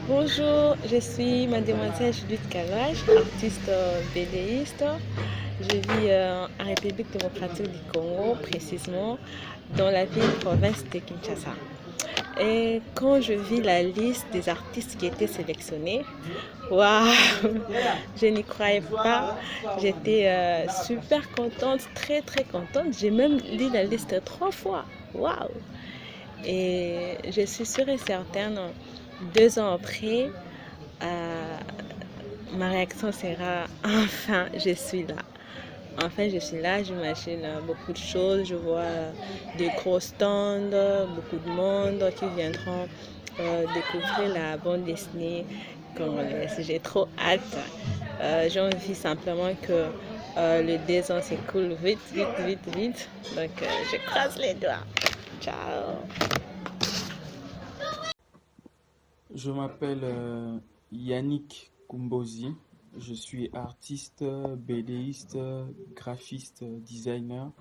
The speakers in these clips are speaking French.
Bonjour, je suis mademoiselle Judith Calage, artiste bédéiste. Je vis en République démocratique du Congo, précisément dans la ville-province de Kinshasa. Et quand je vis la liste des artistes qui étaient sélectionnés, waouh, je n'y croyais pas. J'étais super contente, très très contente. J'ai même lu la liste 3 fois. Waouh! Et je suis sûre et certaine, 2 ans après, euh, ma réaction sera enfin, je suis là. Enfin, je suis là, j'imagine beaucoup de choses. Je vois de gros stands, beaucoup de monde qui viendront découvrir la bande dessinée congolaise. J'ai trop hâte. J'ai envie simplement que le 2 ans s'écoule vite, vite, vite, vite. Donc, je croise les doigts. Ciao. Je m'appelle Yannick Kumbozi. Je suis artiste, BDiste, graphiste, designer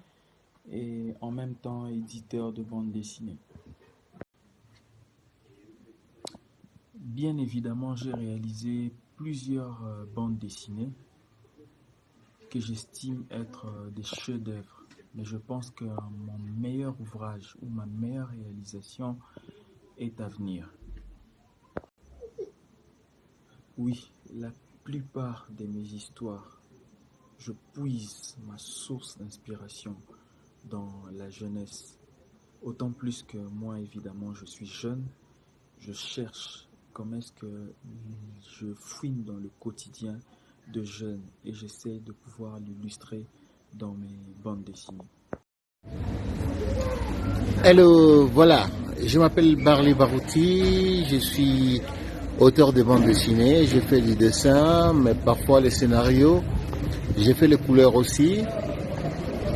et en même temps éditeur de bande dessinée. Bien évidemment, j'ai réalisé plusieurs bandes dessinées que j'estime être des chefs-d'œuvre. Mais je pense que mon meilleur ouvrage ou ma meilleure réalisation est à venir. Oui, la plupart de mes histoires, je puise ma source d'inspiration dans la jeunesse. Autant plus que moi, évidemment, je suis jeune, je cherche comment est-ce que je fouine dans le quotidien de jeunes et j'essaie de pouvoir l'illustrer dans mes bandes dessinées. Hello, voilà, je m'appelle Barley Barouti, je suis auteur de bande dessinée, j'ai fait du dessin, mais parfois les scénarios, j'ai fait les couleurs aussi.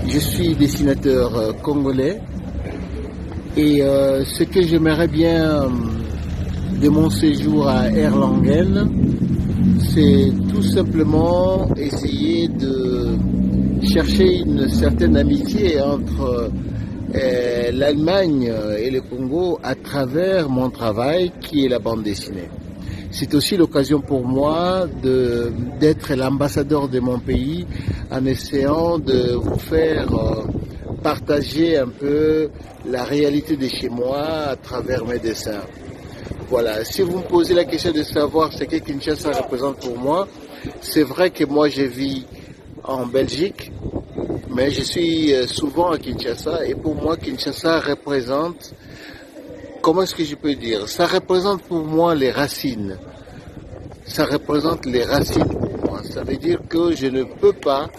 Je suis dessinateur congolais et ce que j'aimerais bien de mon séjour à Erlangen, c'est tout simplement essayer de chercher une certaine amitié entre l'Allemagne et le Congo à travers mon travail qui est la bande dessinée. C'est aussi l'occasion pour moi d'être l'ambassadeur de mon pays en essayant de vous faire partager un peu la réalité de chez moi à travers mes dessins. Voilà, si vous me posez la question de savoir ce que Kinshasa représente pour moi, c'est vrai que moi je vis en Belgique, mais je suis souvent à Kinshasa et pour moi Kinshasa représente, comment est-ce que je peux dire, ça représente pour moi les racines. Ça représente les racines pour moi. Ça veut dire que je ne peux pas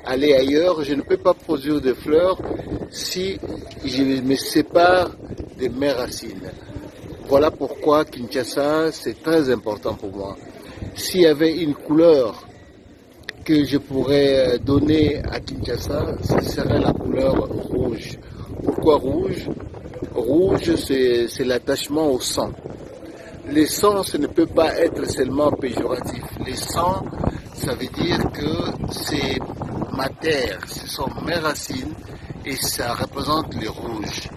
aller ailleurs, je ne peux pas produire de fleurs si je me sépare de mes racines. Voilà pourquoi Kinshasa, c'est très important pour moi. S'il y avait une couleur que je pourrais donner à Kinshasa, ce serait la couleur rouge. Pourquoi rouge? Rouge, c'est l'attachement au sang. Les sangs, ce ne peut pas être seulement péjoratif. Les sangs, ça veut dire que c'est ma terre, ce sont mes racines et ça représente le rouge.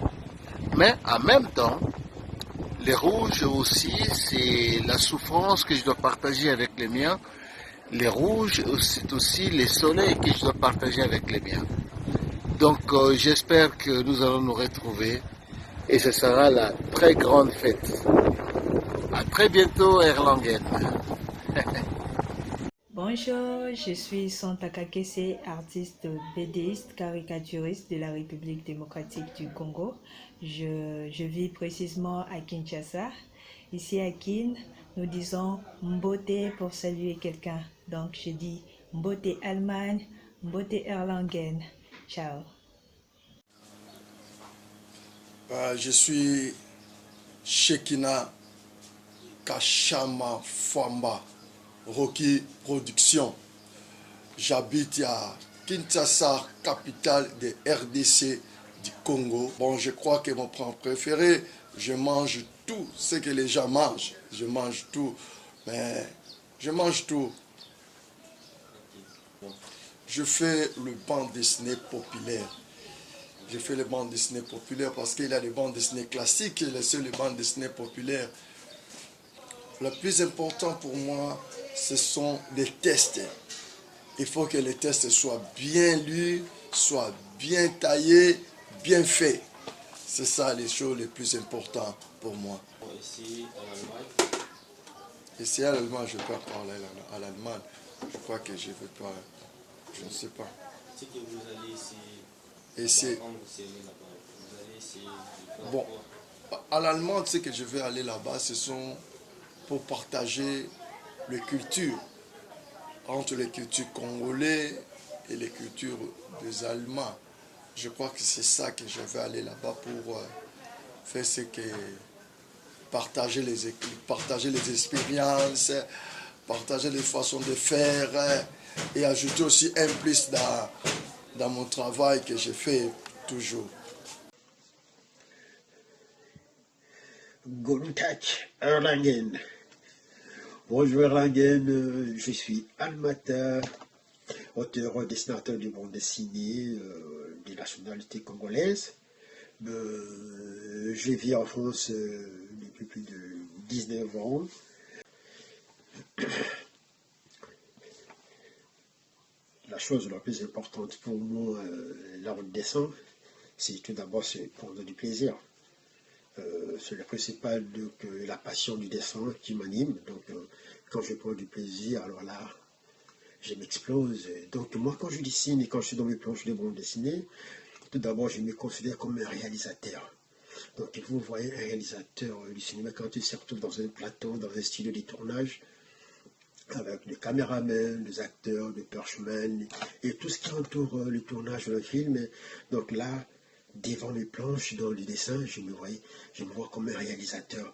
Mais en même temps, les rouges aussi, c'est la souffrance que je dois partager avec les miens. Les rouges, c'est aussi les soleils que je dois partager avec les miens. Donc j'espère que nous allons nous retrouver et ce sera la très grande fête. À très bientôt, Erlangen. Bonjour, je suis Santa Kakese, artiste bédéiste, caricaturiste de la République démocratique du Congo. Je vis précisément à Kinshasa. Ici à Kin, nous disons Mbote pour saluer quelqu'un. Donc je dis Mbote Allemagne, Mbote Erlangen. Ciao. Je suis Shekina Kachama Fwamba, Rocky Production. J'habite à Kinshasa, capitale de RDC du Congo. Bon, je crois que mon plat préféré, je mange tout ce que les gens mangent. Je mange tout, mais je mange tout. Je fais le bande dessinée populaire. Je fais les bandes dessinées populaires parce qu'il y a les bandes dessinées classiques et les bandes dessinées populaires. Le plus important pour moi, ce sont les tests. Il faut que les tests soient bien lus, soient bien taillés, bien faits. C'est ça les choses les plus importantes pour moi. Ici, en Allemagne. Ici, en Allemagne, je ne peux pas parler à l'allemand. Je crois que je ne veux pas. Je ne sais pas. C'est que vous allez ici. Ici. Quand vous serez là-bas, vous allez ici. Bon, à l'allemand, ce que je vais aller là-bas, ce sont pour partager les cultures entre les cultures congolaises et les cultures des Allemands. Je crois que c'est ça que je vais aller là-bas pour faire ce que partager les expériences, partager les façons de faire et ajouter aussi un plus dans mon travail que je fais toujours. Guten Tag, Erlangen. Bonjour Erlangen, je suis Almata, auteur, dessinateur de bande dessinée de nationalité congolaise. Je vis en France depuis plus de 19 ans. La chose la plus importante pour moi, lors du dessin, c'est tout d'abord prendre du plaisir. C'est le principal, donc la passion du dessin qui m'anime. Donc quand je prends du plaisir, alors là, je m'explose. Donc moi, quand je dessine et quand je suis dans mes planches de bande dessinée, tout d'abord, je me considère comme un réalisateur. Donc vous voyez un réalisateur du cinéma quand il se retrouve dans un plateau, dans un studio de tournage, avec des caméramans, des acteurs, des perchemans, et tout ce qui entoure le tournage d'un film. Donc là, devant les planches, dans le dessin, je me vois comme un réalisateur,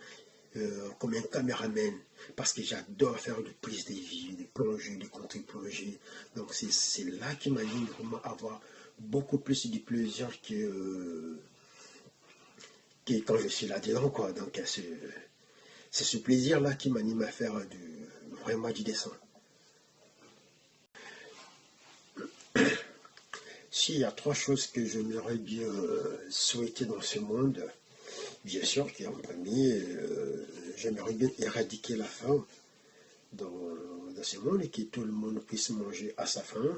comme un caméraman, parce que j'adore faire des prises de vie, des plongées, des contre-plongées. Donc c'est là qui m'anime vraiment à avoir beaucoup plus de plaisir que quand je suis là-dedans, quoi. Donc c'est ce plaisir-là qui m'anime à faire vraiment du dessin. S'il y a 3 choses que j'aimerais bien souhaiter dans ce monde, bien sûr qu'en premier, j'aimerais bien éradiquer la faim dans ce monde et que tout le monde puisse manger à sa faim.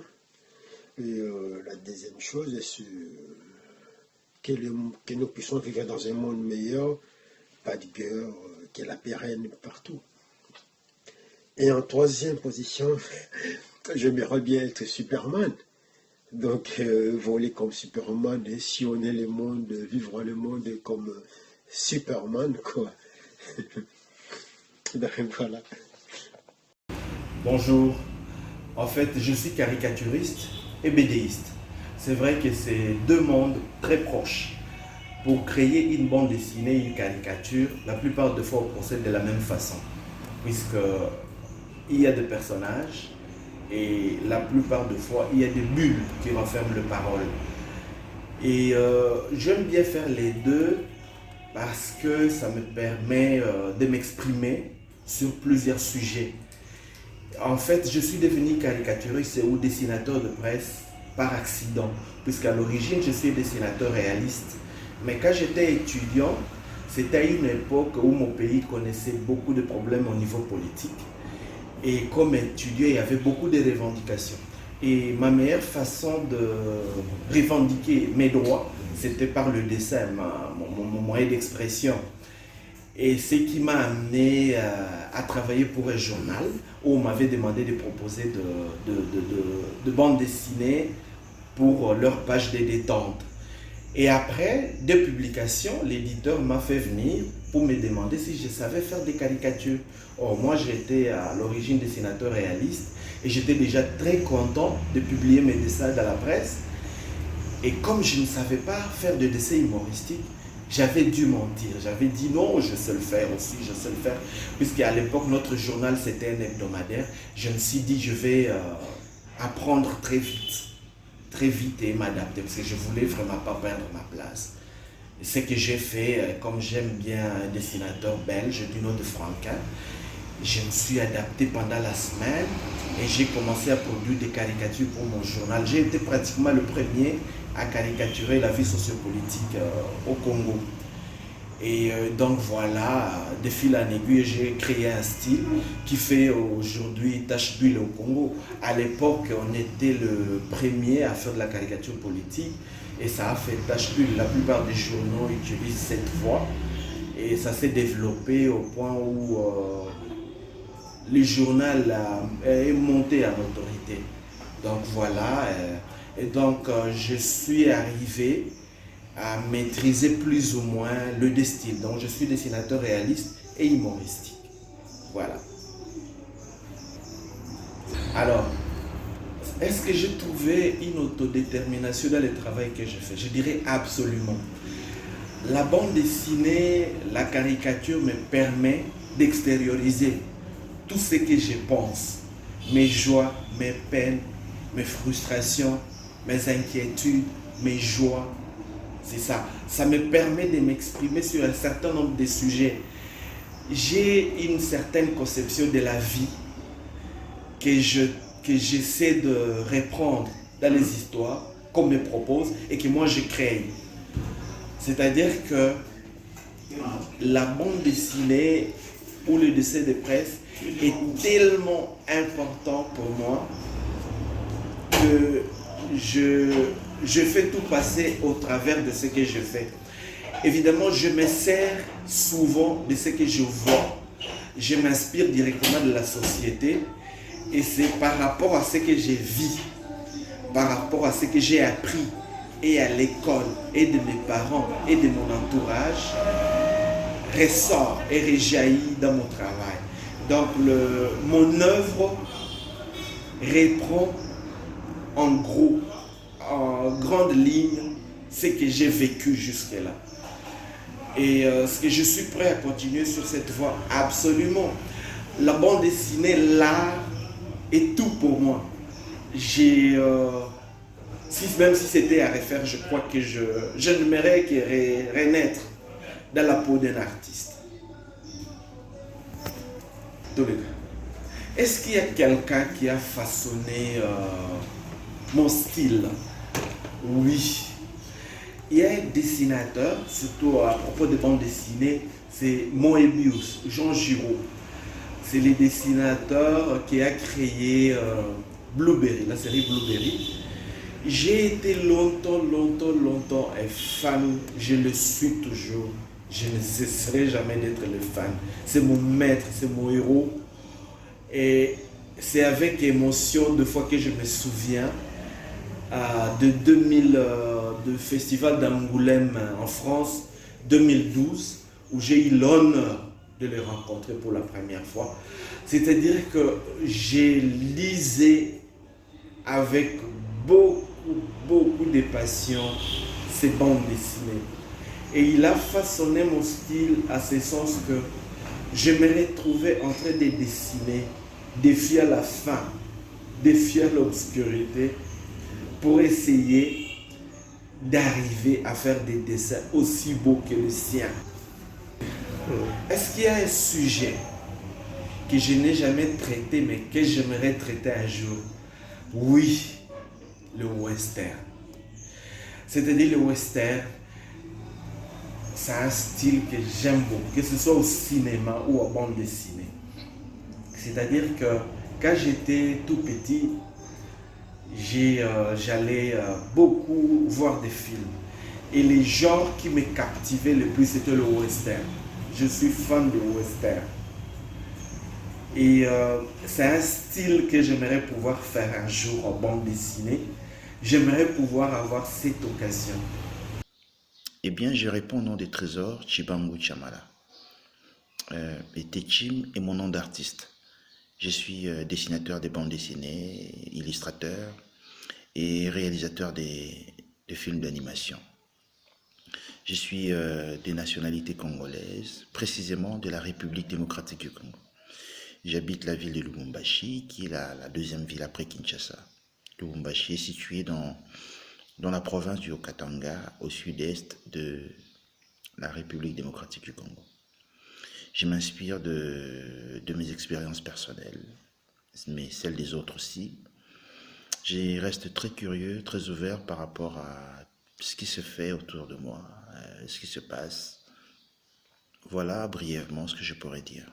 Et la deuxième chose, c'est que nous puissions vivre dans un monde meilleur, pas de guerre, que la paix règne partout. Et en troisième position, j'aimerais bien être Superman. Donc, voler comme Superman et sillonner le monde, vivre le monde comme Superman, quoi. Donc, voilà. Bonjour. En fait, je suis caricaturiste et BDiste. C'est vrai que c'est 2 mondes très proches. Pour créer une bande dessinée, une caricature, la plupart des fois, on procède de la même façon. Puisqu'il y a des personnages, et la plupart des fois, il y a des bulles qui renferment les paroles. Et j'aime bien faire les deux parce que ça me permet de m'exprimer sur plusieurs sujets. En fait, je suis devenu caricaturiste ou dessinateur de presse par accident, puisqu'à l'origine, je suis dessinateur réaliste. Mais quand j'étais étudiant, c'était à une époque où mon pays connaissait beaucoup de problèmes au niveau politique. Et comme étudiant, il y avait beaucoup de revendications. Et ma meilleure façon de revendiquer mes droits, c'était par le dessin, mon moyen d'expression. Et ce qui m'a amené à travailler pour un journal où on m'avait demandé de proposer de bandes dessinées pour leur page de détente. Et après 2 publications, l'éditeur m'a fait venir pour me demander si je savais faire des caricatures. Or, moi, j'étais à l'origine dessinateur réaliste et j'étais déjà très content de publier mes dessins dans la presse. Et comme je ne savais pas faire de dessins humoristiques, j'avais dû mentir. J'avais dit non, je sais le faire aussi, je sais le faire. Puisqu'à l'époque, notre journal, c'était un hebdomadaire. Je me suis dit, je vais apprendre très vite et m'adapter parce que je voulais vraiment pas perdre ma place. Et ce que j'ai fait, comme j'aime bien un dessinateur belge du nom de Franquin, je me suis adapté pendant la semaine et j'ai commencé à produire des caricatures pour mon journal. J'ai été pratiquement le premier à caricaturer la vie sociopolitique au Congo. Et donc voilà, de fil en aiguille, j'ai créé un style qui fait aujourd'hui tache d'huile au Congo. À l'époque, on était le premier à faire de la caricature politique et ça a fait tache d'huile. La plupart des journaux utilisent cette voie et ça s'est développé au point où le journal est monté en autorité. Donc voilà, et donc je suis arrivé à maîtriser plus ou moins le style. Donc je suis dessinateur réaliste et humoristique. Voilà. Alors, est-ce que j'ai trouvé une autodétermination dans le travail que je fais? Je dirais absolument. La bande dessinée, la caricature me permet d'extérioriser tout ce que je pense, mes joies, mes peines, mes frustrations, mes inquiétudes, mes joies. C'est ça. Ça me permet de m'exprimer sur un certain nombre de sujets. J'ai une certaine conception de la vie que j'essaie de reprendre dans les histoires qu'on me propose et que moi je crée. C'est-à-dire que la bande dessinée ou le dessin de presse est tellement important pour moi que je fais tout passer au travers de ce que je fais. Évidemment, je me sers souvent de ce que je vois. Je m'inspire directement de la société et c'est par rapport à ce que j'ai vu, par rapport à ce que j'ai appris et à l'école et de mes parents et de mon entourage ressort et rejaillit dans mon travail. Donc mon œuvre reprend en gros, en grande ligne, ce que j'ai vécu jusque-là. Et est-ce que je suis prêt à continuer sur cette voie? Absolument. La bande dessinée, l'art est tout pour moi. Même si c'était à refaire, je crois que je n'aimerais que renaître dans la peau d'un artiste. Tous les cas. Est-ce qu'il y a quelqu'un qui a façonné mon style? Oui. Il y a un dessinateur, surtout à propos de bande dessinée, c'est Moebius, Jean Giraud. C'est le dessinateur qui a créé Blueberry, la série Blueberry. J'ai été longtemps un fan, je le suis toujours. Je ne cesserai jamais d'être le fan. C'est mon maître, c'est mon héros. Et c'est avec émotion, de fois que je me souviens, de festival d'Angoulême en France, 2012, où j'ai eu l'honneur de le rencontrer pour la première fois. C'est-à-dire que j'ai lisé avec beaucoup de passion ces bandes dessinées. Et il a façonné mon style à ce sens que je me retrouvais en train de dessiner, défier la faim, défier l'obscurité, pour essayer d'arriver à faire des dessins aussi beaux que le sien. Est-ce qu'il y a un sujet que je n'ai jamais traité mais que j'aimerais traiter un jour? Oui, le western. C'est-à-dire le western, c'est un style que j'aime beaucoup, que ce soit au cinéma ou en bande dessinée. C'est-à-dire que quand j'étais tout petit, j'allais beaucoup voir des films. Et les genres qui me captivaient le plus, c'était le western. Je suis fan de western. Et c'est un style que j'aimerais pouvoir faire un jour en bande dessinée. J'aimerais pouvoir avoir cette occasion. Eh bien, je réponds au nom des trésors Chibangu Chamala. Et Techim est mon nom d'artiste. Je suis dessinateur de bandes dessinées, illustrateur et réalisateur de films d'animation. Je suis de nationalité congolaise, précisément de la République démocratique du Congo. J'habite la ville de Lubumbashi, qui est la deuxième ville après Kinshasa. Lubumbashi est située dans la province du Haut-Katanga, au sud-est de la République démocratique du Congo. Je m'inspire de mes expériences personnelles, mais celles des autres aussi. Je reste très curieux, très ouvert par rapport à ce qui se fait autour de moi, ce qui se passe. Voilà brièvement ce que je pourrais dire.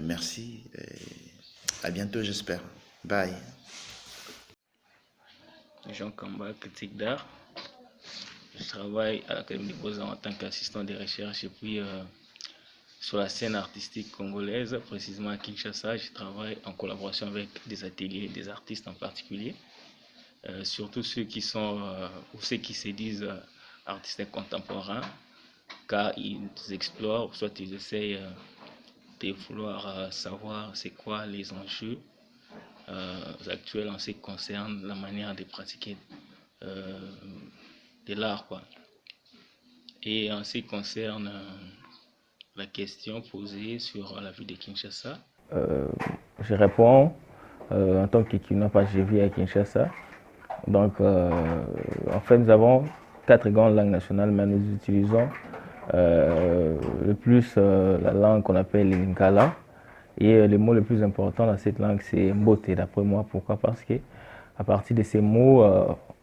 Merci et à bientôt j'espère. Bye. Jean Kamba, critique d'art. Je travaille à l'Académie des Beaux-Arts en tant qu'assistant de recherche et puis sur la scène artistique congolaise, précisément à Kinshasa, je travaille en collaboration avec des ateliers, des artistes en particulier, surtout ceux qui sont ou ceux qui se disent artistes contemporains, car ils explorent, soit ils essayent de vouloir savoir c'est quoi les enjeux actuels en ce qui concerne la manière de pratiquer de l'art, quoi. Et en ce qui concerne la question posée sur la ville de Kinshasa, je réponds en tant qu'étudiant parce que je vis à Kinshasa. Donc, en fait, nous avons 4 grandes langues nationales, mais nous utilisons le plus la langue qu'on appelle le Lingala. Et le mot le plus important dans cette langue, c'est Mbote, d'après moi. Pourquoi? Parce que à partir de ces mots,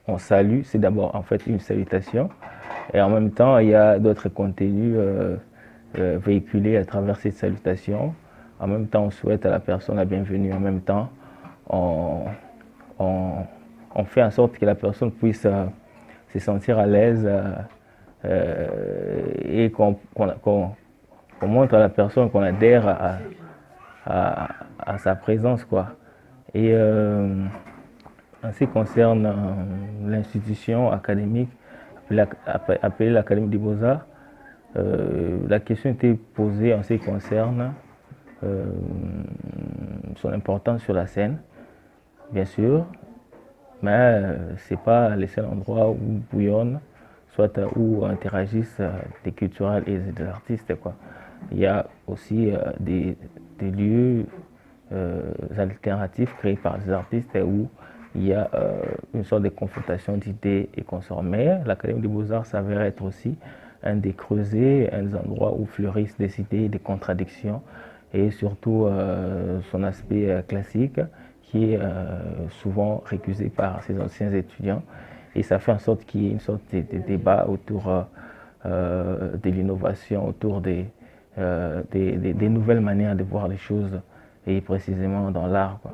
on salue. C'est d'abord en fait une salutation. Et en même temps, il y a d'autres contenus véhiculés à travers cette salutation. En même temps, on souhaite à la personne la bienvenue. En même temps, on fait en sorte que la personne puisse se sentir à l'aise et qu'on montre à la personne qu'on adhère à sa présence, quoi. Et en ce qui concerne l'institution académique appelée l'Académie des Beaux-Arts, la question était posée en ce qui concerne son importance sur la scène, bien sûr, mais ce n'est pas le seul endroit où bouillonnent, soit où interagissent des culturels et des artistes, quoi. Il y a aussi des lieux alternatifs créés par les artistes où il y a une sorte de confrontation d'idées et consorts. Mais l'Académie des Beaux-Arts s'avère être aussi un des creusets, un des endroits où fleurissent des idées, des contradictions et surtout son aspect classique qui est souvent récusé par ses anciens étudiants. Et ça fait en sorte qu'il y ait une sorte de débat autour de l'innovation, autour des nouvelles manières de voir les choses et précisément dans l'art, quoi.